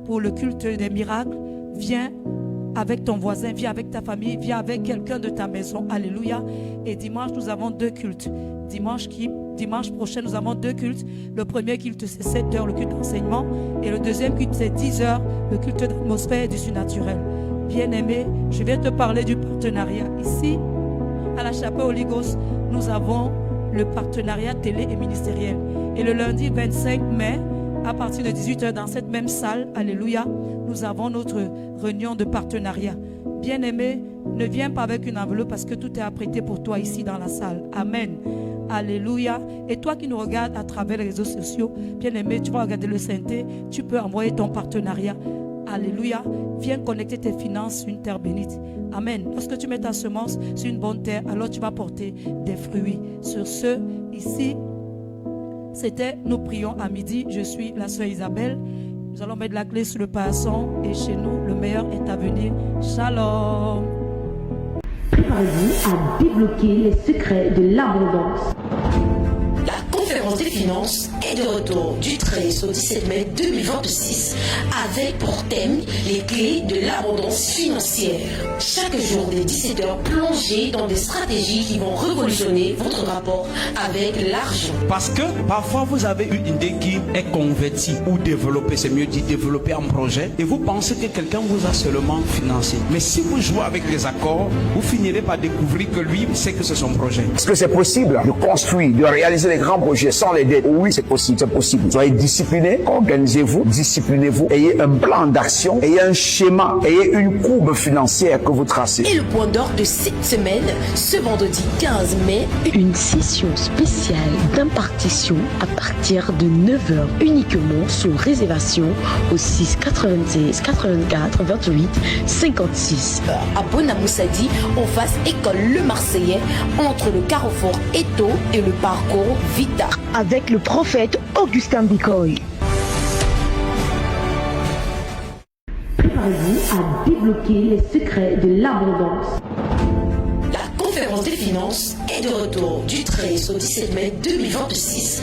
pour le culte des miracles, viens avec ton voisin, viens avec ta famille, viens avec quelqu'un de ta maison. Alléluia. Et dimanche, nous avons 2 cultes. Dimanche prochain, nous avons 2 cultes. Le premier culte, c'est 7h, le culte d'enseignement. Et le deuxième culte, c'est 10h, le culte d'atmosphère et du surnaturel. Bien-aimé, je vais te parler du partenariat. Ici, à la Chapelle Holy Ghost, nous avons le partenariat télé et ministériel. Et le lundi 25 mai, à partir de 18h, dans cette même salle, alléluia, nous avons notre réunion de partenariat. Bien-aimé, ne viens pas avec une enveloppe parce que tout est apprêté pour toi ici dans la salle. Amen. Alléluia. Et toi qui nous regardes à travers les réseaux sociaux, bien-aimé, tu vas regarder le synthé, tu peux envoyer ton partenariat. Alléluia. Viens connecter tes finances sur une terre bénite. Amen. Lorsque tu mets ta semence sur une bonne terre, alors tu vas porter des fruits. Sur ce, ici, c'était Nous prions à midi. Je suis la sœur Isabelle. Nous allons mettre la clé sur le paillasson et chez nous, le meilleur est à venir. Shalom. Préparez-vous à débloquer les secrets de l'abondance. La conférence conférence des finances est de retour du 13 au 17 mai 2026 avec pour thème les clés de l'abondance financière. Chaque jour dès 17h, plongez dans des stratégies qui vont révolutionner votre rapport avec l'argent. Parce que parfois vous avez une idée qui est convertie ou développée, c'est mieux dit développer un projet, et vous pensez que quelqu'un vous a seulement financé. Mais si vous jouez avec les accords, vous finirez par découvrir que lui sait que c'est son projet. Est-ce que c'est possible de construire, de réaliser des grands projets sans les dettes? Oui, c'est possible, c'est possible. Soyez disciplinés, organisez-vous, disciplinez-vous, ayez un plan d'action, ayez un schéma, ayez une courbe financière que vous tracez. Et le point d'or de cette semaine, ce vendredi 15 mai, une session spéciale d'impartition à partir de 9h uniquement sous réservation au 6 96 84 28 56. À Bonamoussadi, en face école Le Marseillais, entre le carrefour Eto et le parcours Vita. Avec le prophète Augustin Bikoy. Préparez-vous à débloquer les secrets de l'abondance. La conférence des finances est de retour du 13 au 17 mai 2026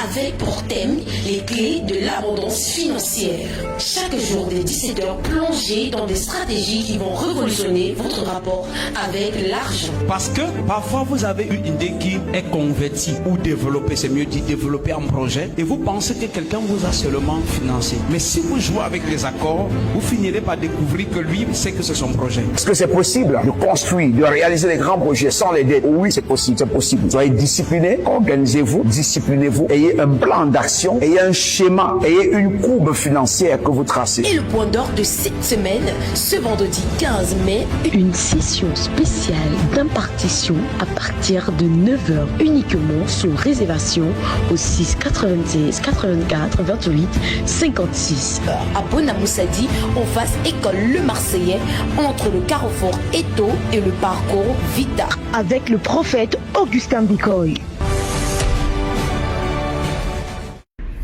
avec pour thème les clés de l'abondance financière. Chaque jour dès 17h, plongez dans des stratégies qui vont révolutionner votre rapport avec l'argent. Parce que parfois vous avez une idée qui est convertie ou développée, c'est mieux dit développer un projet, et vous pensez que quelqu'un vous a seulement financé. Mais si vous jouez avec les accords, vous finirez par découvrir que lui sait que c'est son projet. Est-ce que c'est possible de construire, de réaliser des grands projets sans les dettes? Oui, c'est possible, c'est possible. Soyez disciplinés, organisez-vous, disciplinez-vous, ayez un plan d'action, ayez un schéma, ayez une courbe financière que vous tracez. Et le point d'or de cette semaine, ce vendredi 15 mai, une session spéciale d'impartition à partir de 9h uniquement sous réservation au 6 96 84 28 56. À Bonamoussadi, en face école Le Marseillais, entre le carrefour Eto et le parcours Vita. Avec le prophète Augustin Bikoy.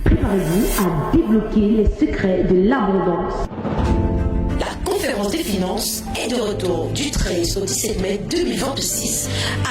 Préparez-vous à débloquer les secrets de l'abondance. La conférence des finances est de retour du 13 au 17 mai 2026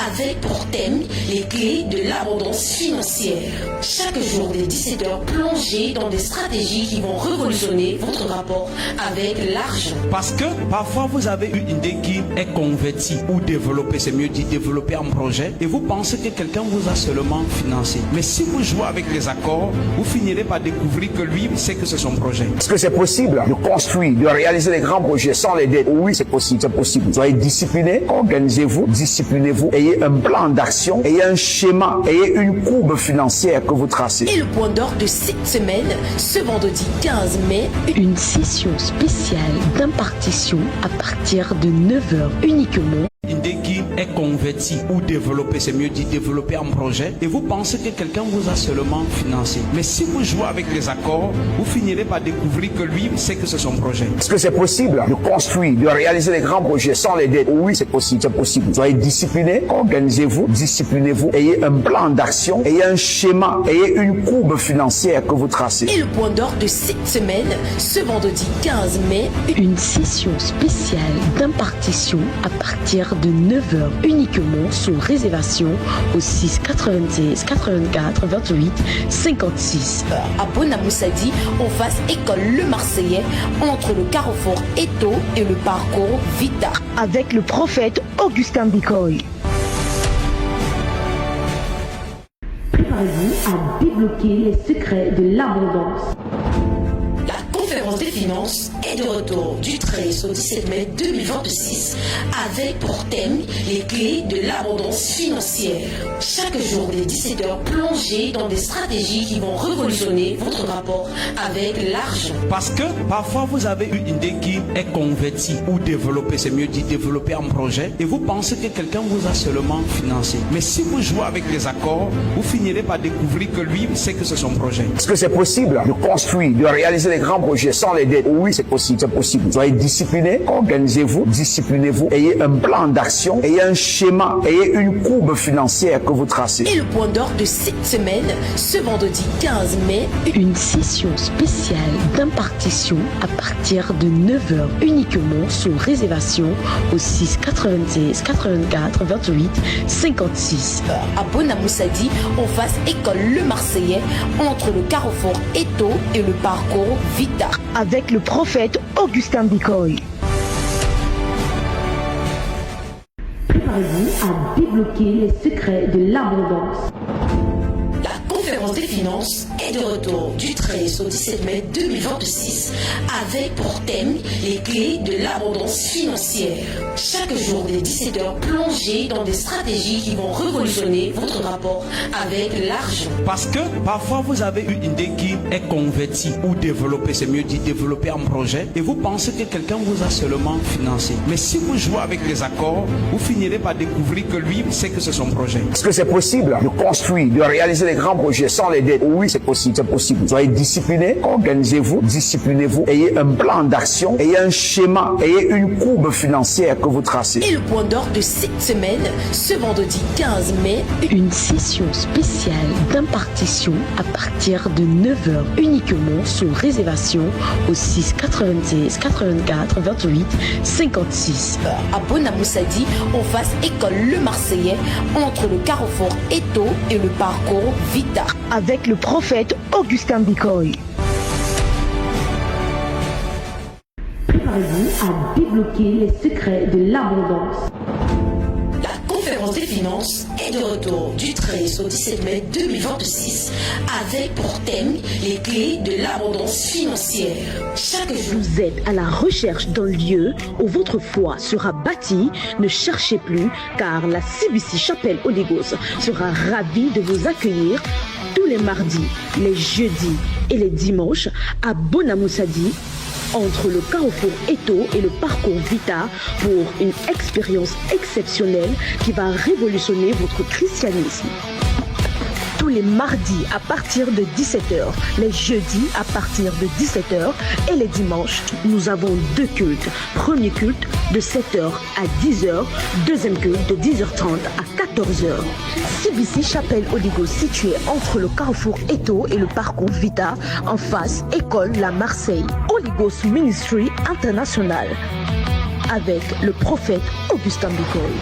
avec pour thème les clés de l'abondance financière. Chaque jour dès 17h, plongez dans des stratégies qui vont révolutionner votre rapport avec l'argent. Parce que parfois vous avez une idée qui est convertie ou développée, c'est mieux dit développer un projet, et vous pensez que quelqu'un vous a seulement financé. Mais si vous jouez avec les accords, vous finirez par découvrir que lui sait que c'est son projet. Est-ce que c'est possible de construire, de réaliser des grands projets sans les dettes? Oui, c'est possible, c'est possible. Soyez disciplinés, organisez-vous, disciplinez-vous, ayez un plan d'action, ayez un schéma, ayez une courbe financière que vous tracez. Et le point d'or de cette semaine, ce vendredi 15 mai, une session spéciale d'impartition à partir de 9h uniquement. Une idée qui est convertie ou développée, c'est mieux dit développer un projet, et vous pensez que quelqu'un vous a seulement financé. Mais si vous jouez avec les accords, vous finirez par découvrir que lui sait que c'est son projet. Est-ce que c'est possible de construire, de réaliser des grands projets sans les dettes? Oui, c'est possible, c'est possible. Soyez disciplinés, organisez-vous, disciplinez-vous, ayez un plan d'action, ayez un schéma, ayez une courbe financière que vous tracez. Et le point d'or de cette semaine, ce vendredi 15 mai, une session spéciale d'impartition à partir de 9h uniquement sous réservation au 6 96 84 28 56. À Bonamoussadi, en face école Le Marseillais, entre le carrefour Eto et le parcours Vita. Avec le prophète Augustin Bikoy. Préparez-vous à débloquer les secrets de l'abondance. La conférence des finances est de retour du 13 au 17 mai 2026 avec pour thème les clés de l'abondance financière. Chaque jour dès 17h, plongez dans des stratégies qui vont révolutionner votre rapport avec l'argent. Parce que parfois vous avez une idée qui est convertie ou développée, c'est mieux dit développer un projet, et vous pensez que quelqu'un vous a seulement financé. Mais si vous jouez avec les accords, vous finirez par découvrir que lui sait que c'est son projet. Est-ce que c'est possible de construire, de réaliser des grands projets sans les dettes. Oui, c'est possible, c'est possible. Soyez disciplinés, organisez-vous, disciplinez-vous, ayez un plan d'action, ayez un schéma, ayez une courbe financière que vous tracez. Et le point d'ordre de cette semaine, ce vendredi 15 mai, une session spéciale d'impartition à partir de 9h uniquement sous réservation au 6 96 84 28 56. À Bonamoussadi, en face école Le Marseillais, entre le carrefour Eto et le parcours Vita. Avec le prophète Augustin Bikoy. Préparez-vous à débloquer les secrets de l'abondance. La conférence des finances est de retour du 13 au 17 mai 2026 avec pour thème les clés de l'abondance financière. Chaque jour dès 17h, plongez dans des stratégies qui vont révolutionner votre rapport avec l'argent. Parce que parfois vous avez une idée qui est convertie ou développée, c'est mieux dit développer un projet, et vous pensez que quelqu'un vous a seulement financé. Mais si vous jouez avec les accords, vous finirez par découvrir que lui sait que c'est son projet. Est-ce que c'est possible de construire, de réaliser les grands projets sans les dettes? Oui, c'est possible, c'est possible. Soyez disciplinés, organisez-vous, disciplinez-vous, ayez un plan d'action, ayez un schéma, ayez une courbe financière que vous tracez. Et le point d'ordre de cette semaine, ce vendredi 15 mai, une session spéciale d'impartition à partir de 9h uniquement sous réservation au 6 96 84 28 56. À Bonamoussadi, en face école Le Marseillais, entre le carrefour Eto et le parcours Vita. Avec le prophète Augustin Bikoy. Préparez-vous à débloquer les secrets de l'abondance. La conférence des finances est de retour du 13 au 17 mai 2026 avec pour thème les clés de l'abondance financière. Chaque jour, Vous êtes à la recherche d'un lieu où votre foi sera bâtie. Ne cherchez plus, car la CBC Chapelle Holy Ghost sera ravie de vous accueillir tous les mardis, les jeudis et les dimanches à Bonamoussadi, entre le carrefour Eto et le parcours Vita, pour une expérience exceptionnelle qui va révolutionner votre christianisme. Tous les mardis à partir de 17h, les jeudis à partir de 17h et les dimanches, nous avons deux cultes. Premier culte de 7h à 10h, deuxième culte de 10h30 à 14h. CBC Chapelle Holy Ghost, située entre le carrefour Eto et le parcours Vita, en face école La Marseille. Holy Ghost Ministry International, avec le prophète Augustin Bikoy.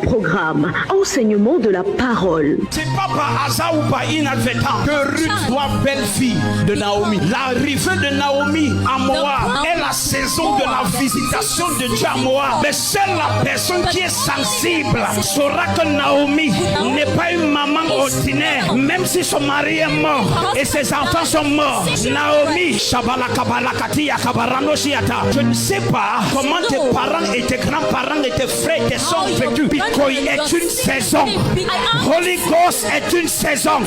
Programme enseignement de la parole. C'est pas par hasard ou par inadvertance que Ruth soit belle-fille de Naomi. L'arrivée de Naomi à Moab est la saison de la visitation de Dieu à Moab. Mais seule la personne qui est sensible saura que Naomi n'est pas une maman ordinaire, même si son mari est mort et ses enfants sont morts. Naomi, je ne sais pas comment tes parents et tes grands-parents et tes frères et tes soeurs ont vécu. Bikoy est une saison. Holy Ghost est une saison.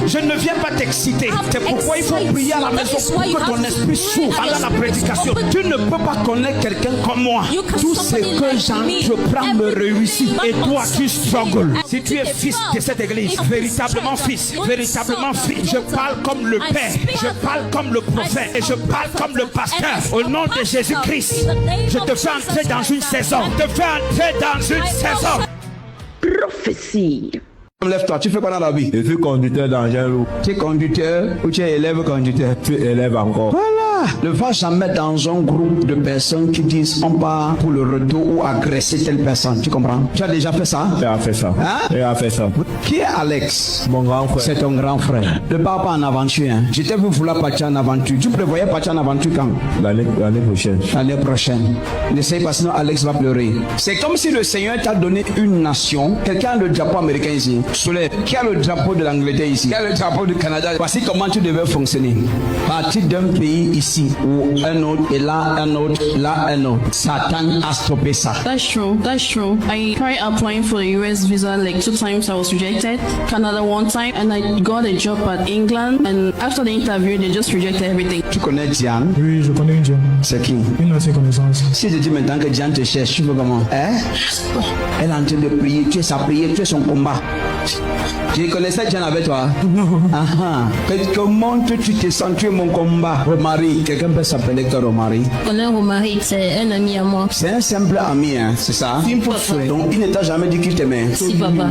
Je ne viens pas t'exciter. C'est pourquoi il faut prier à la maison pour que ton esprit s'ouvre pendant la prédication. Tu ne peux pas connaître quelqu'un comme moi. Tout ce que j'entreprends me réussit. Et toi, tu struggles. Si tu es fils de cette église, véritablement fils, je parle comme le Père, je parle comme le prophète et je parle comme le pasteur. Au nom de Jésus-Christ, je te fais entrer dans une saison. Prophétie. Lève-toi, tu fais quoi dans la vie? Je suis conducteur d'engin lourd. Tu es conducteur ou tu es élève conducteur? Je suis élève encore. Voilà. Ne va jamais dans un groupe de personnes qui disent on part pour le retour ou agresser telle personne. Tu comprends? Tu as déjà fait ça? Il a fait ça. Hein? Il a fait ça. Qui est Alex? Mon grand frère. C'est ton grand frère. Ne pars pas en aventure. Hein. Je t'ai vu vouloir partir en aventure. Tu prévoyais partir en aventure quand? L'année prochaine. L'année prochaine. N'essaye pas, sinon Alex va pleurer. C'est comme si le Seigneur t'a donné une nation. Quelqu'un a le drapeau américain ici. Soleil. Qui a le drapeau de l'Angleterre ici? Qui a le drapeau du Canada? Voici comment tu devais fonctionner. Partir d'un pays ici, ou un autre, et là un autre, là un autre. Satan a stoppé ça. That's true. That's true. I tried applying for the US visa like 2 times. I was rejected. Canada 1 time, and I got a job at England. And after the interview, they just rejected everything. Tu connais Diane? Oui, je connais une Diane. C'est qui? Une ancienne connaissance. Si je dis maintenant que Diane te cherche, tu veux comment? Hein? Elle est en train de prier. Tu es sa prière, tu es son combat. Tu connaissais Diane avec toi? Non. Comment tu te sens? Tu es mon combat. Romary, quelqu'un peut s'appeler que Romary? Je connais Romary, c'est un ami à moi. C'est un simple ami, hein, c'est ça? Donc il ne t'a jamais dit qu'il t'aimait? Si, papa.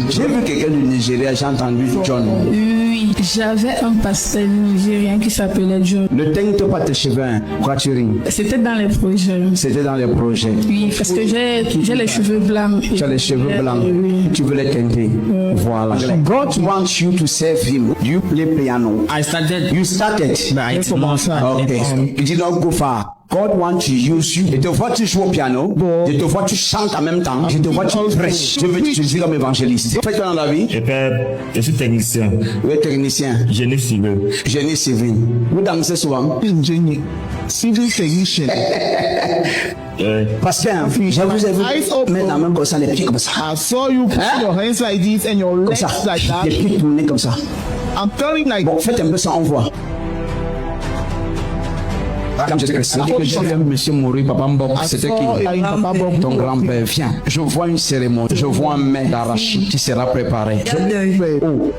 J'ai vu quelqu'un du Nigeria, j'ai entendu John. Oui, j'avais un pasteur nigérien qui s'appelait John. Ne teinte pas tes cheveux, hein. Pourquoi tu ris? C'était dans les projets. C'était dans les projets. Oui, parce que j'ai les cheveux blancs. Tu as les cheveux blancs. Oui. Tu veux les teinter. Voilà. God wants you to serve him. You play piano. I started. You started. J'ai commencé. Okay. You did not go far. God wants to use you. Je te vois tu joues au piano. Je te vois tu chantes en même temps. Je te vois tu prêches. Je veux t'utiliser comme évangéliste. Fais-toi dans la vie. Je suis technicien. Oui, technicien. Génie civil. Génie civil. Vous dansez souvent. Ingénieur. Civil technician. Parce que je vous ai vu mettre la main comme ça, les pieds comme ça. I saw you put your hands like this and your Comme legs ça. like that. Les pieds tournés comme ça. I'm telling like. Bon, faites un peu ça, on voit. Comme Jésus-Christ, que j'ai vu monsieur mourir, papa Mbok, c'était qui? Ton grand-père. Viens, je vois une cérémonie, je vois un mets d'arachide qui sera préparé. Oh.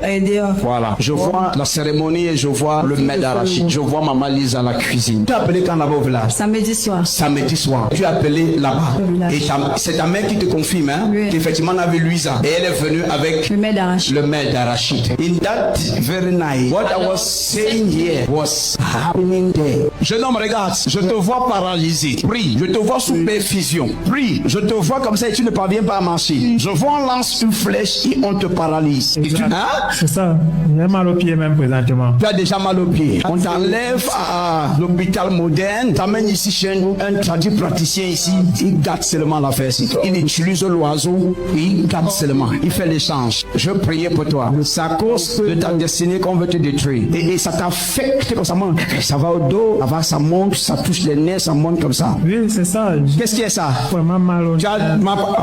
Voilà, je vois la cérémonie et je vois le mets d'arachide. Je vois maman Lise à la cuisine. Tu as appelé quand là-bas au village? Samedi soir. Samedi soir. Tu as appelé là-bas. Et c'est ta mère qui te confirme, hein? Oui. Qu'effectivement, on avait Louisa. Et elle est venue avec Le mets d'arachide. le mets d'arachide. In that very night, what I was saying here was happening there. Jeune homme, regarde, je te vois paralysé. Prie, je te vois sous perfusion. Prie, je te vois comme ça et tu ne parviens pas à marcher. Je vois on lance une flèche et on te paralyse. Hein? C'est ça. J'ai mal au pied même présentement. Tu as déjà mal au pied. On t'enlève à l'hôpital moderne, t'amènes ici chez un traduit praticien ici. Il garde seulement l'affaire. Il utilise l'oiseau et il garde seulement. Il fait l'échange. Je priais pour toi. C'est à cause de ta destinée qu'on veut te détruire. Et ça t'affecte comme ça. Ça va au dos, ça monte, ça touche les nerfs, ça monte comme ça. Oui, c'est ça. Qu'est-ce qui est ça? Vraiment mal au Tu as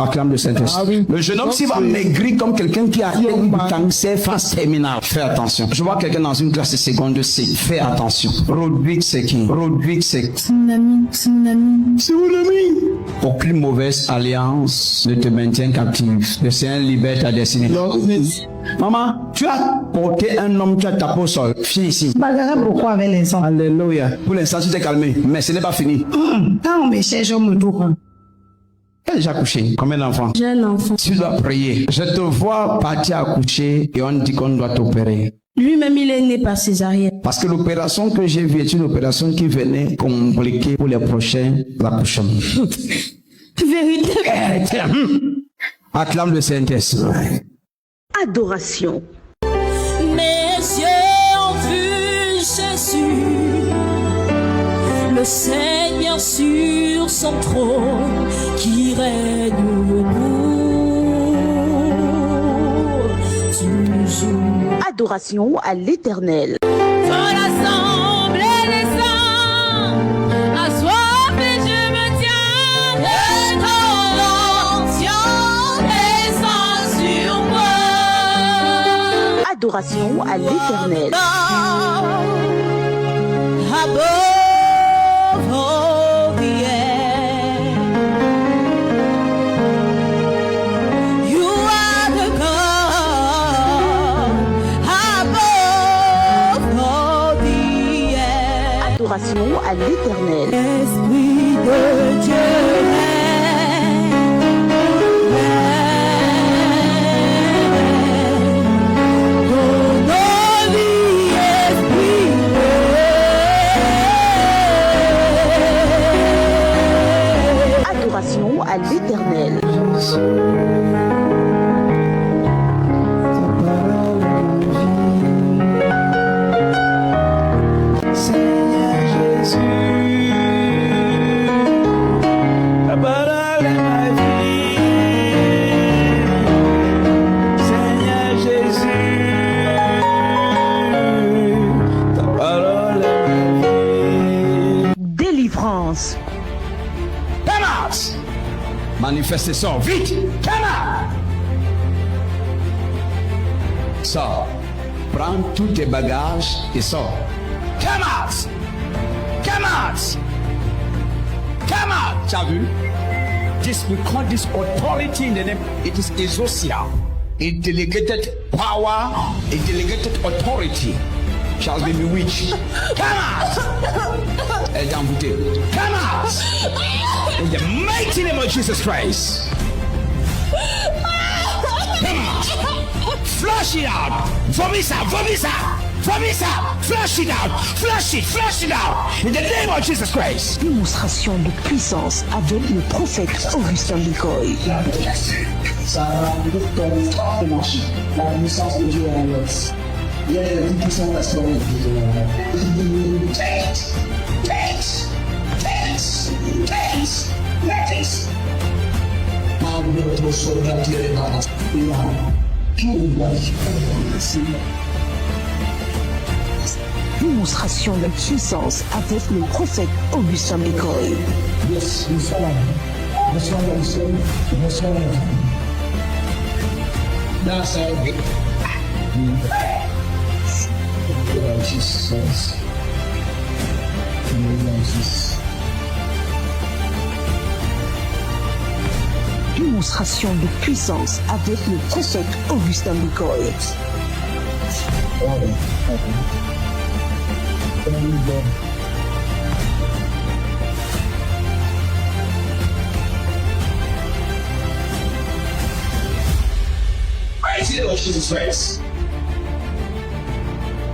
acclame le Saint-Esprit. Ah oui. Le jeune homme, s'il va maigrir comme quelqu'un qui a eu du cancer phase terminale, fais attention. Je vois quelqu'un dans une classe de seconde C. Fais attention. Rodrigue, c'est qui? Rodrigue, c'est Mon ami, c'est mon ami. c'est mon ami. Aucune mauvaise alliance ne te maintient captif. Le Seigneur libère ta destinée. Maman, tu as porté un homme, tu as tapé au sol. Viens ici. Pourquoi avec les enfants? Alléluia. Pour l'instant, tu t'es calmé. Mais ce n'est pas fini. Quand on me cherche, on me trouve. Elle a déjà couché. Combien d'enfants? J'ai un enfant. Tu dois prier. Je te vois partir accoucher et on dit qu'on doit t'opérer. Lui-même, il est né par césarienne. Parce que l'opération que j'ai vue est une opération qui venait compliquer pour les prochains accouchements. Vérité. Acclame le Saint-Esprit. Adoration. Mes yeux ont vu Jésus, le Seigneur sur son trône, qui règne debout, toujours. Adoration à l'Éternel. Dans l'assemblée des saints, assoiffé je me tiens de ton onction, descends sur moi. Adoration à l'Éternel. Above all the air, you are the God. Above all the air, Adoration à l'Éternel. Esprit de Dieu. Adoration à l'Éternel. Seigneur Jésus, Manifestez, sors, vite. Come out. Sors. Prends tous tes bagages et sors. Come out. Come out. Come out. Tu as vu? We call this authority in the name. It is exousia. A delegated power, a delegated authority shall be bewitched. Come out! Come out! In the mighty name of Jesus Christ. Come out! Flush it out! Vomit out! Vomit out! Vomit out! Flush it out! Flush it! Flush it out! In the name of Jesus Christ. Démonstration de puissance avec le prophète Augustin Bicoy. Ça a marché. La naissance de Dieu en l'os. Il y a une puissance restaurée. Démonstration de puissance avec le prophète Augustin Bicoy. Yes, nous sommes là. Nous sommes là, nous sommes là. That's how we Jesus. Démonstration de puissance avec le prophète Augustin Bicoy. Mighty Lord Jesus Christ.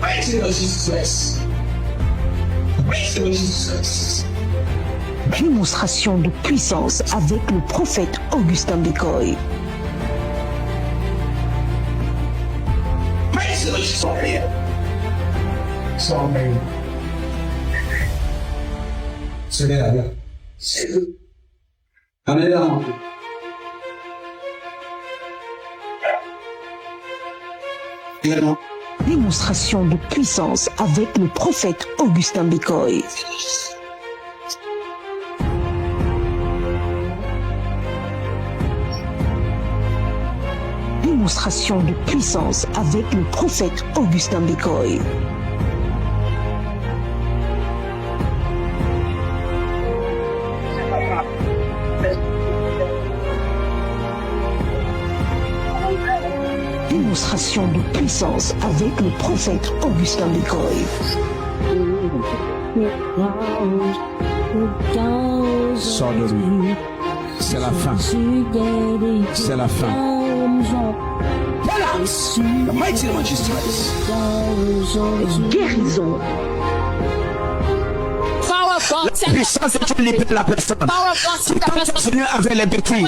Mighty Lord Jesus Christ. Mighty Lord Jesus Christ. Démonstration de puissance avec le prophète Augustin Bicoy. Mighty Lord Jesus Christ. Sorry. C'est là. C'est là. Amen. Démonstration de puissance avec le prophète Augustin Bicoy. Démonstration de puissance avec le prophète Augustin Bicoy. Démonstration de puissance avec le prophète Augustin Bicoy. Sors de lui. C'est la fin. C'est la fin. Relax. The mighty name of Jesus Christ. Guérison. La puissance est une libère la personne. Si tu es venu avec les petits, tu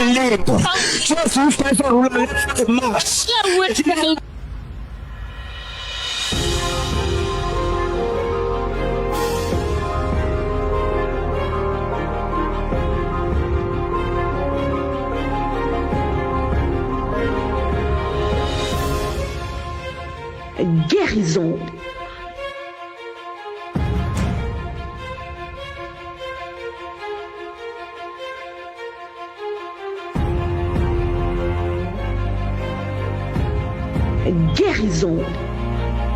es libre. Tu es juste un faire rouler de marche. Guérison. Guérison.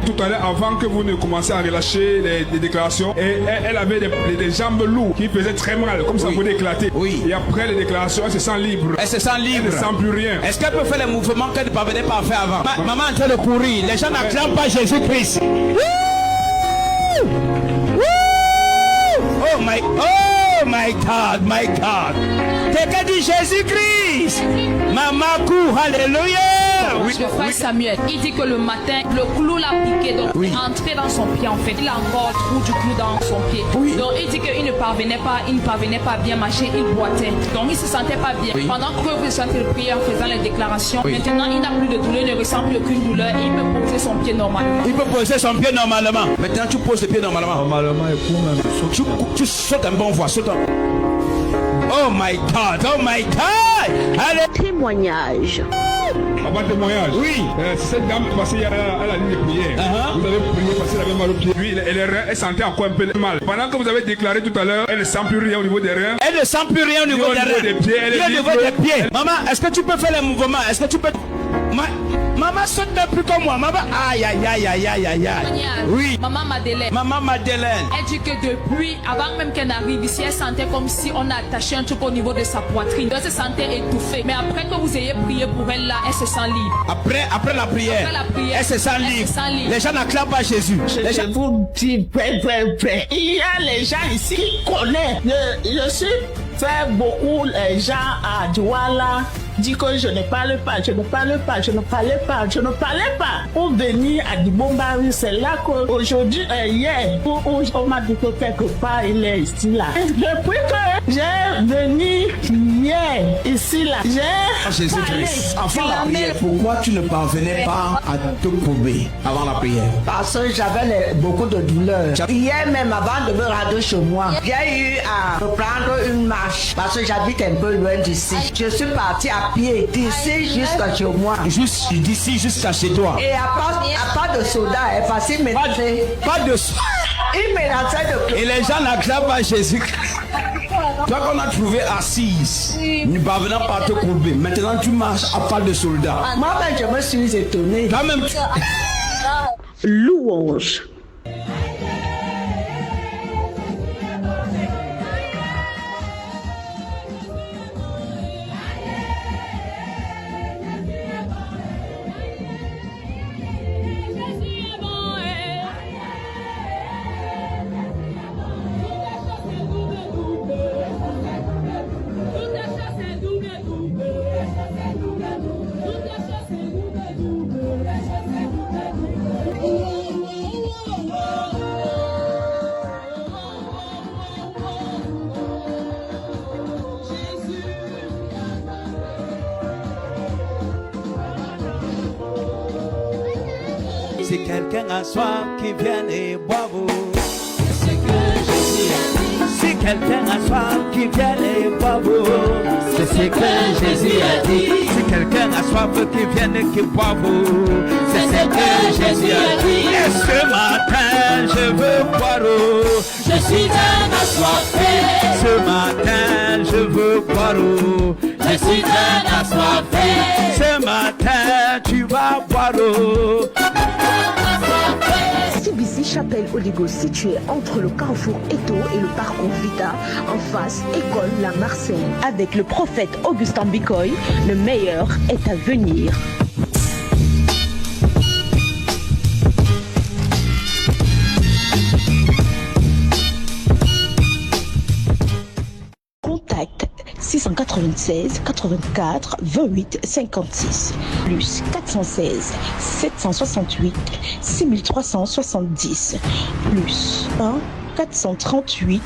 Tout à l'heure, avant que vous ne commenciez à relâcher les déclarations, elle avait des jambes lourdes qui faisaient très mal, comme ça pouvait éclater. Oui. Et après les déclarations, elle se sent libre. Elle se sent libre. Elle ne sent plus rien. Est-ce qu'elle peut faire les mouvements qu'elle ne parvenait pas à faire avant? Maman est en train de courir. Les gens n'acclament pas Jésus-Christ. Oh my God, my God. Quelqu'un dit Jésus-Christ. Maman court, alléluia. Le frère Samuel, il dit que le matin, le clou l'a piqué, donc entré dans son pied en fait. Il a encore le trou du clou dans son pied. Donc il dit qu'il ne parvenait pas bien marcher, il boitait. Donc il se sentait pas bien. Pendant que vous sentez le prier en faisant les déclarations, maintenant il n'a plus de douleur, il ne ressent plus aucune douleur, il peut poser son pied normalement. Il peut poser son pied normalement. Maintenant tu poses le pied normalement. Normalement, et pour même. Tu sautes un bon voie, saute un... Oh my God, oh my God. Allez. Témoignage. Avant témoignage. Oui. C'est cette dame passée à la ligne de prière. Vous avez prié parce qu'elle avait mal au pied. Lui, les reins, elle sentait encore un peu mal. Pendant que vous avez déclaré tout à l'heure, elle ne sent plus rien au niveau des reins. Elle ne sent plus rien au niveau des reins. Des pieds, elle est au niveau des pieds. Maman, est-ce que tu peux faire les mouvements? Est-ce que tu peux... Maman saute même plus comme moi. Maman, aïe, aïe, aïe, aïe, aïe, aïe, aïe. Oui. Maman Madeleine. Maman Madeleine. Elle dit que depuis, avant même qu'elle n'arrive ici, elle sentait comme si on a attaché un truc au niveau de sa poitrine. Elle se sentait étouffée. Mais après que vous ayez prié pour elle là, elle se sent libre. Après la prière, elle se sent libre. Les gens n'acclament pas Jésus. Je vous dis, il y a les gens ici qui connaissent. Je suis fait beaucoup les gens à Douala. Dit que je ne parle pas, je ne parlais pas. Pour venir à Dibombari, c'est là qu'aujourd'hui, hier, on m'a dit que quelque part, il est ici là. Depuis que j'ai venu hier, ici là, j'ai Jésus-Christ, avant la prière, pourquoi tu ne parvenais pas à te courber avant la prière? Parce que j'avais beaucoup de douleurs. Hier même, avant de me rendre chez moi, j'ai eu à reprendre une marche parce que j'habite un peu loin d'ici. Je suis partie à pied d'ici jusqu'à chez moi. Juste d'ici jusqu'à chez toi. Et à part de soda, parce qu'il me lançait. Pas de Il me lançait de... Et les gens n'acclament pas Jésus. Toi qu'on a trouvé assise, ne parvenant pas à te courber. Maintenant tu marches à pas de soldats. Moi-même je me suis étonné. Toi-même. Louange. Si quelqu'un a soif qui vienne et boive, c'est ce que Jésus a dit. Si quelqu'un a soif qui vienne et boive, c'est ce que Jésus a dit. Si quelqu'un a soif qui vienne et qui boive, c'est ce que Jésus a dit. Et ce matin je veux boire, je suis un assoiffé. Ce matin je veux boire, je suis un assoiffé. Ce matin tu vas boire. CBC Chapelle Oligo, situé entre le carrefour Eto et le parcours Vita, en face École La Marseille. Avec le prophète Augustin Bicoy, le meilleur est à venir. Contact 696 84 28 56 plus 416 768 6370 plus 1 438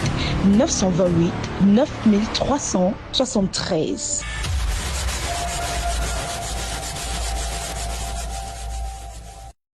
928 9373.